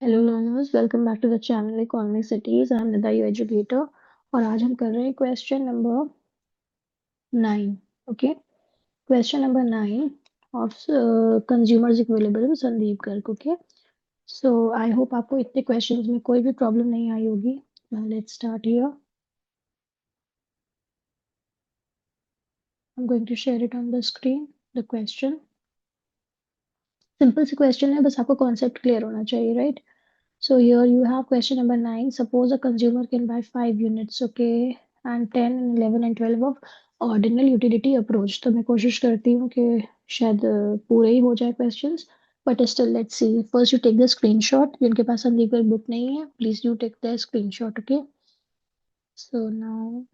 Hello learners, welcome back to the channel economic cities. I am Nida your educator और आज हम कर रहे हैं question number 9। Okay, question number 9 of consumer's equilibrium Sandeep Garg. Okay, so I hope आपको इतने questions में कोई भी प्रॉब्लम नहीं आई होगी। Let's start here. I am going to share it on the screen the question. Simple सी क्वेश्चन है, बस आपको कॉन्सेप्ट क्लियर होना चाहिए, right? So here you have question number 9. Suppose a consumer can buy 5 units, okay, and 10 and 11 and 12 of ordinal utility approach. तो मैं कोशिश करती हूँ कि शायद पूरे ही हो जाए questions, but still let's see. First you take the screenshot. जिनके पास संदीप का book नहीं है, please you take the screenshot, okay? So now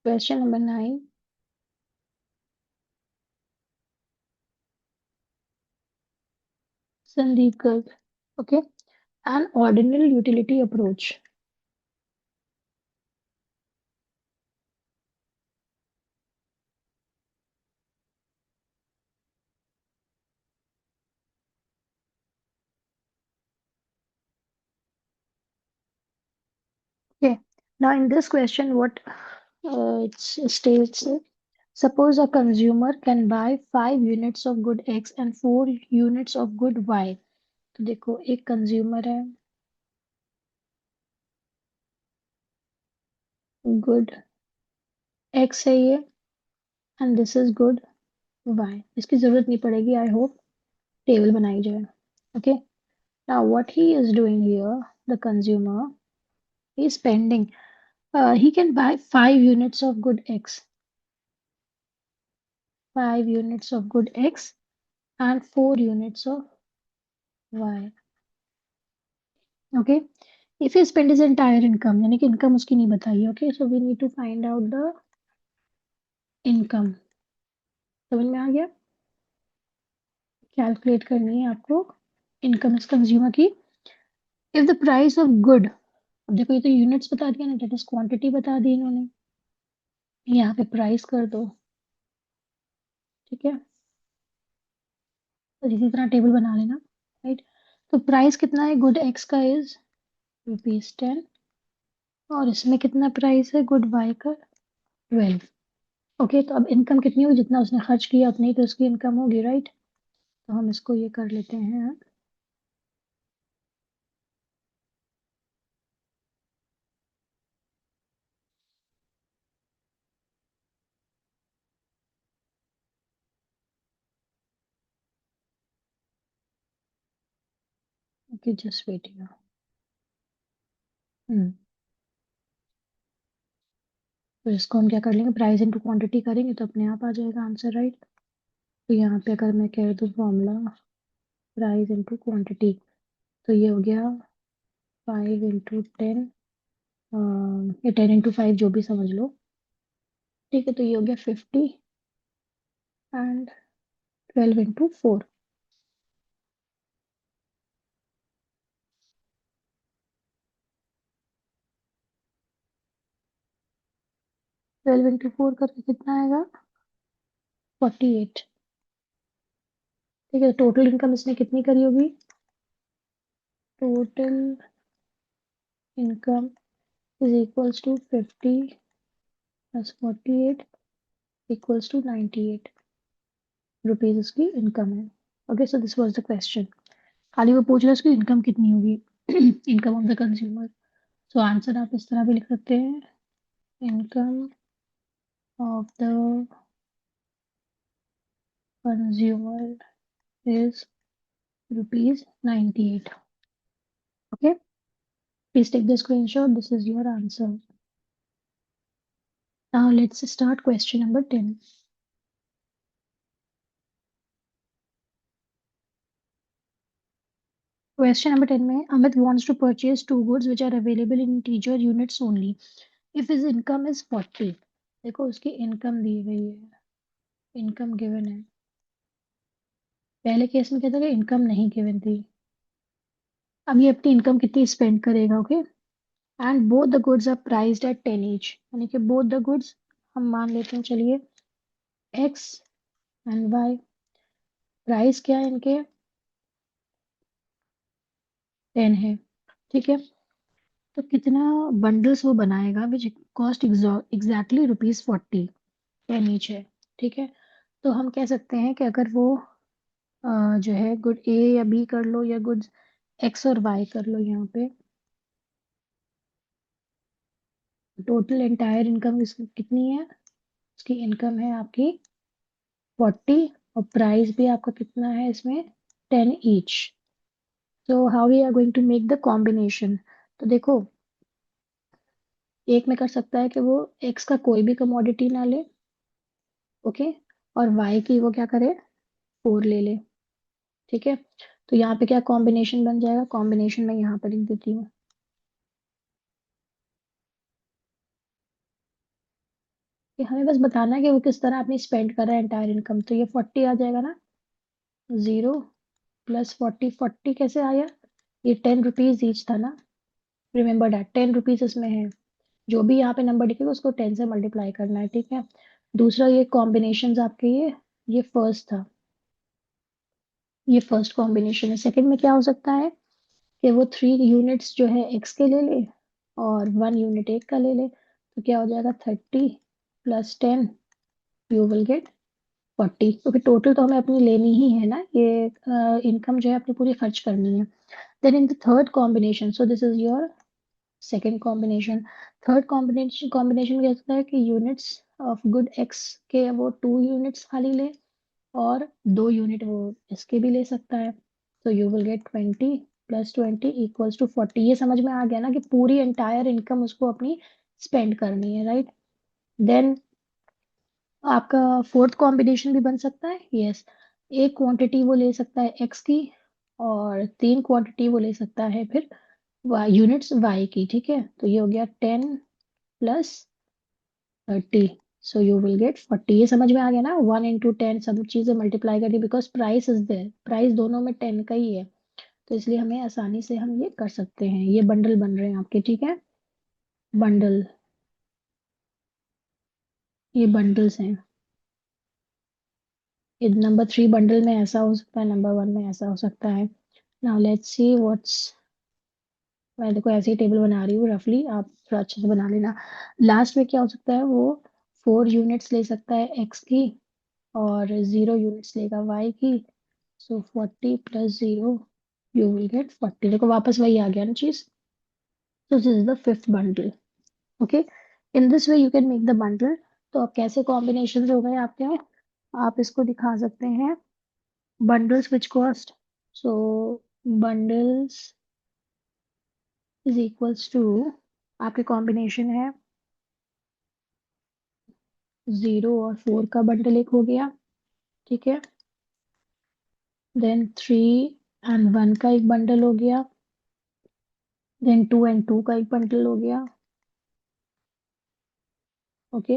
question number 9. Sandeep Garg, okay? An ordinal utility approach. Okay. Now in this question, what it states: suppose a consumer can buy 5 units of good X and 4 units of good Y. तो देखो, एक consumer है, good X है ये, and this is good Y. इसकी जरूरत नहीं पड़ेगी, आई होप टेबल बनाई जाए. Okay, now what he is doing here, the consumer he is spending, he can buy 5 units of good X, 5 units of good X and 4 units of Y. Okay, if he spend his entire income, यानी कि income उसकी नहीं बताई. Okay, so we need to find out the income. समझ में आ गया? Calculate करनी है आपको इनकम इस कंज्यूमर की. If the price of good, अब देखो ये तो यूनिट्स बता दिया ना, दैट इज क्वांटिटी बता दी इन्होंने. यहाँ पे प्राइस कर दो, ठीक है? तो इसी तरह टेबल बना लेना, राइट? तो प्राइस कितना है गुड एक्स का, इज ₹10, और इसमें कितना प्राइस है गुड वाई का, 12. ओके, तो अब इनकम कितनी होगी, जितना उसने खर्च किया उतनी तो उसकी इनकम होगी, राइट? तो हम इसको ये कर लेते हैं. Okay, just wait. हम्म, तो इसको हम क्या कर लेंगे, प्राइस इनटू क्वांटिटी करेंगे तो अपने आप आ जाएगा आंसर, राइट? तो यहाँ पे अगर मैं कह दूँ फॉर्मूला प्राइस इनटू क्वांटिटी, तो ये हो गया 5 into 10, या 10 into 5, जो भी समझ लो, ठीक है? तो ये हो गया 50 एंड 12 into 4. 12 into 4 करके कितना आएगा, 48. ठीक है, टोटल इनकम इसने कितनी करी होगी, total income is equals to 50 plus 48 equals to 98 rupees उसकी इनकम है. Okay, so this was the question. खाली वो पूछ रहा है उसकी इनकम कितनी होगी, इनकम ऑफ द कंज्यूमर. सो आंसर आप इस तरह भी लिख सकते हैं, income of the consumer is ₹98. Okay, please take the screenshot. This is your answer. Now let's start question number 10. Question number 10 में Amit wants to purchase 2 goods which are available in integer units only. If his income is 40. देखो उसकी income दी गई है, income given है. पहले case में क्या था कि इनकम नहीं गिवन थी, अब ये अपनी इनकम कितनी स्पेंड करेगा, okay. And both the goods are priced at 10 each, यानी कि बोथ द गुड्स हम मान लेते हैं, चलिए, एक्स एंड वाई। प्राइस क्या है इनके, 10 है, ठीक है। तो कितना बंडल्स वो बनाएगा विच कॉस्ट एग्जैक्टली ₹40, 10 ईच है, ठीक है। तो हम कह सकते हैं कि अगर वो जो है गुड ए या बी कर लो, या गुड्स एक्स और वाई कर लो, यहाँ पे टोटल एंटायर इनकम इसकी कितनी है, इसकी इनकम है आपकी 40, और प्राइस भी आपका कितना है इसमें, 10 ईच। तो how we are going to make the combination, तो देखो, एक में कर सकता है कि वो एक्स का कोई भी कमोडिटी ना ले, ओके, और वाई की वो क्या करे, 4 ले ले, ठीक है। तो यहाँ पे क्या कॉम्बिनेशन बन जाएगा, कॉम्बिनेशन में यहाँ पर लिख देती हूँ कि हमें बस बताना है कि वो किस तरह अपनी स्पेंड कर रहा है एंटायर इनकम, तो ये 40 आ जाएगा ना, 0 प्लस 40, 40 कैसे आया, ये 10 रुपीज ईच था ना, रिमेम्बर दैट 10 रुपीज इसमें है, जो भी यहाँ पे नंबर दिखेगा उसको 10 से मल्टीप्लाई करना है, ठीक है। दूसरा ये कॉम्बिनेशन आपके ये फर्स्ट था, ये फर्स्ट कॉम्बिनेशन है। सेकंड में क्या हो सकता है कि वो 3 यूनिट्स जो है एक्स के ले ले, और 1 यूनिट एक का ले ले, तो क्या हो जाएगा, 30 प्लस 10, यू विल गेट 40, क्योंकि टोटल तो हमें अपनी लेनी ही है ना, ये इनकम जो है अपनी पूरी खर्च करनी है। Then in the third combination, so this is your second combination. Third combination में क्या होता है कि यूनिट्स ऑफ गुड एक्स के वो 2 यूनिट्स खाली ले, और 2 यूनिट वो इसके भी ले सकता है, तो you will get 20 plus 20 equals to 40। ये समझ में आ गया ना कि पूरी एंटायर इनकम उसको अपनी स्पेंड करनी है, राइट। देन आपका फोर्थ कॉम्बिनेशन भी बन सकता है, यस। एक क्वांटिटी वो ले सकता है एक्स की, और 3 क्वांटिटी वो ले सकता है फिर वाई यूनिट्स वाई की, ठीक है। तो ये हो गया 10 plus 30, so you will gate 40। ये समझ में आ गया ना, 1 into 10 सब चीजें मल्टीप्लाई करनी, because price is there, price दोनों में 10 का ही है, तो इसलिए हमें आसानी से हम ये कर सकते हैं। ये बंडल बन रहे हैं आपके, ठीक है, बंडल, ये बंडल्स हैं। ये नंबर 3 बंडल में ऐसा हो सकता है, नंबर 1 में ऐसा हो सकता है। नाउ लेट्स सी व्हाट्स, मैं देखो ऐसे ही टेबल बना रही हूँ रफली, आप थोड़ा अच्छे से बना लेना। लास्ट में क्या हो सकता है, वो 4 यूनिट्स ले सकता है एक्स की, और 0 यूनिट्स लेगा वाई की, सो 40 प्लस 0, यू विल गेट 40। देखो वापस वही आ गया ना चीज। तो this is the fifth bundle, okay. In this way you can make the bundle. तो अब कैसे कॉम्बिनेशन हो गए आपके, आप इसको दिखा सकते हैं, bundles which cost, so bundles is equals to, आपके कॉम्बिनेशन है 0 और 4 का बंडल एक हो गया, ठीक है। देन 3 and 1 का एक बंडल हो गया, देन 2 and 2 का एक बंडल हो गया, ओके।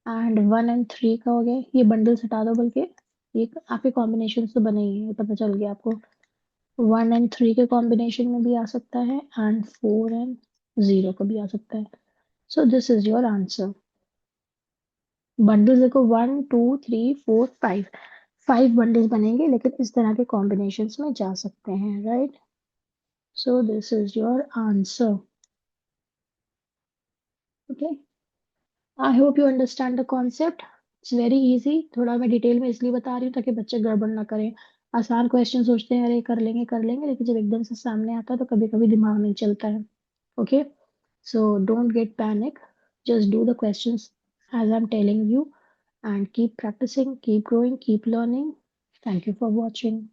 एंड 1 and 3 का हो गया। ये बंडल्स हटा दो, बल्कि ये आपके कॉम्बिनेशन तो बने ही है, पता चल गया आपको। 1 and 3 के कॉम्बिनेशन में भी आ सकता है, एंड 4 and 0 का भी आ सकता है। सो this is your answer. Bundles देखो, 1 2 3 4 5, 5 बंडल्स बनेंगे, लेकिन इस तरह के कॉम्बिनेशंस में जा सकते हैं, right. So this is your answer, okay. I hope you understand the concept. It's very easy, थोड़ा मैं डिटेल में इसलिए बता रही हूँ ताकि बच्चे गड़बड़ ना करें। आसान क्वेश्चन सोचते हैं अरे कर लेंगे, लेकिन जब एकदम से सामने आता है तो कभी कभी दिमाग नहीं चलता है, okay. So don't get panic, just do the questions as I'm telling you, and keep practicing, keep growing, keep learning. Thank you for watching.